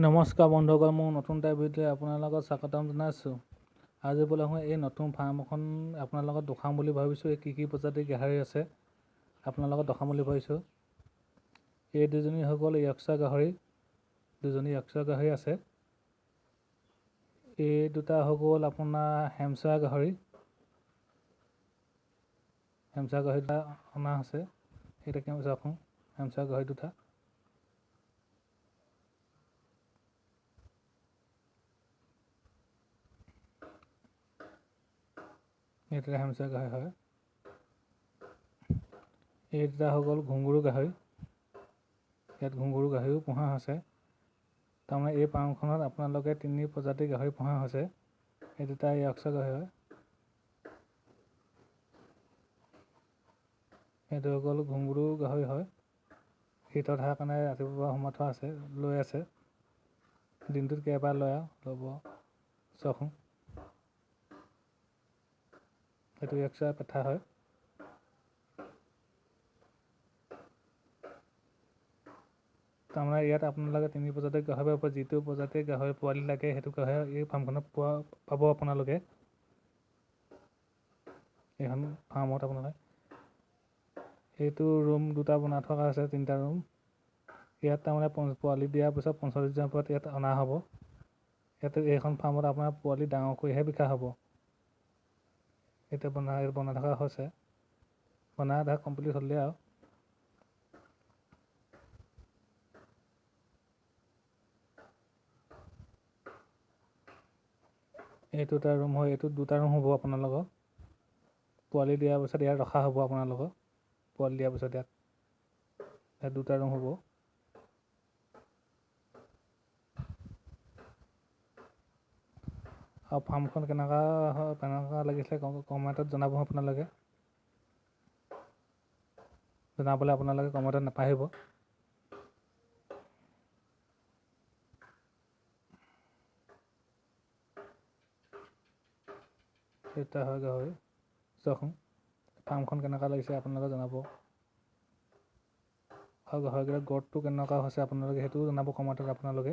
নমস্কাৰ বন্ধুসকল, মোৰ নতুন এটা ভিডিঅ'লৈ আপোনাৰ লগত স্বাগতম জনাইছোঁ। আজি বোলে মই এই নতুন ফাৰ্ম এখন আপোনাৰ লগত দেখাম বুলি ভাবিছোঁ। এই কি প্ৰজাতিৰ গাহৰি আছে আপোনাৰ লগত দেখাম বুলি ভাবিছোঁ। এই দুজনী হৈ গ'ল য়ৰ্কশ্বায়াৰ গাহৰি, দুজনী য়ৰ্কশ্বায়াৰ গাহৰি আছে। এই দুটা হৈ গ'ল আপোনাৰ হেম্পশ্বায়াৰ গাহৰি, হেম্পশ্বায়াৰ গাহৰি দুটা অনা আছে। এইটা কেনেকৈ চাওকচোন, হেম্পশ্বায়াৰ গাহৰি দুটা। এই দুটা হেম্পশ্বায়াৰ গাহৰি হয়। এই দুটা হৈ গ'ল ঘুংগুৰু গাহৰি। ইয়াত ঘুংগুৰু গাহৰিও পোহা হৈছে। তাৰমানে এই ফাৰ্মখনত আপোনালোকে 3 প্ৰজাতিৰ গাহৰি পোহা হৈছে। এই দুটা য়ৰ্কশ্বায়াৰ গাহৰি হয়। এইটো হৈ গ'ল ঘুংগুৰু গাহৰি হয়। শীতত থকাৰ কাৰণে ৰাতিপুৱা সোমাই থোৱা আছে, লৈ আছে। দিনটোত কেইবাৰ লয় আৰু ল'ব চাওকচোন। এইটো য়ৰ্কশ্বায়াৰ পেঠা হয়। তাৰমানে ইয়াত আপোনালোকে 3 প্ৰজাতিৰ গাহৰি পাব। যিটো প্ৰজাতিৰ গাহৰি পোৱালি লাগে সেইটো গাহৰি এই ফাৰ্মখনত পাব আপোনালোকে। এইখন ফাৰ্মত আপোনালোকে এইটো ৰুম দুটা বনাই থকা আছে, 3টা ৰুম। ইয়াত তাৰমানে পোৱালি দিয়াৰ পিছত 45 দিনৰ পিছত ইয়াত অনা হ'ব। ইয়াতে এইখন ফাৰ্মত আপোনাৰ পোৱালি ডাঙৰ কৰিহে বিকা হ'ব। এতিয়া বনাই থকা হৈছে, বনাই আধা কমপ্লিট হ'লেই আৰু। এইটো এটা ৰুম হয়, এইটো 2টা ৰুম হ'ব আপোনালোকৰ। পোৱালি দিয়াৰ পিছত ইয়াত ৰখা হ'ব আপোনালোকৰ। পোৱালি দিয়াৰ পিছত ইয়াত 2টা ৰুম হ'ব। আৰু ফাৰ্মখন কেনেকুৱা লাগিছিলে কমেণ্টত জনাব আপোনালোকে। জনাবলৈ আপোনালোকে কমেণ্টত নাপাহৰিব। এটা হয় গাহৰি, চাওকচোন ফাৰ্মখন কেনেকুৱা লাগিছে আপোনালোকে জনাব। আৰু গাহৰিকেইটা গ্ৰথটো কেনেকুৱা হৈছে আপোনালোকে সেইটোও জনাব কমেণ্টত আপোনালোকে।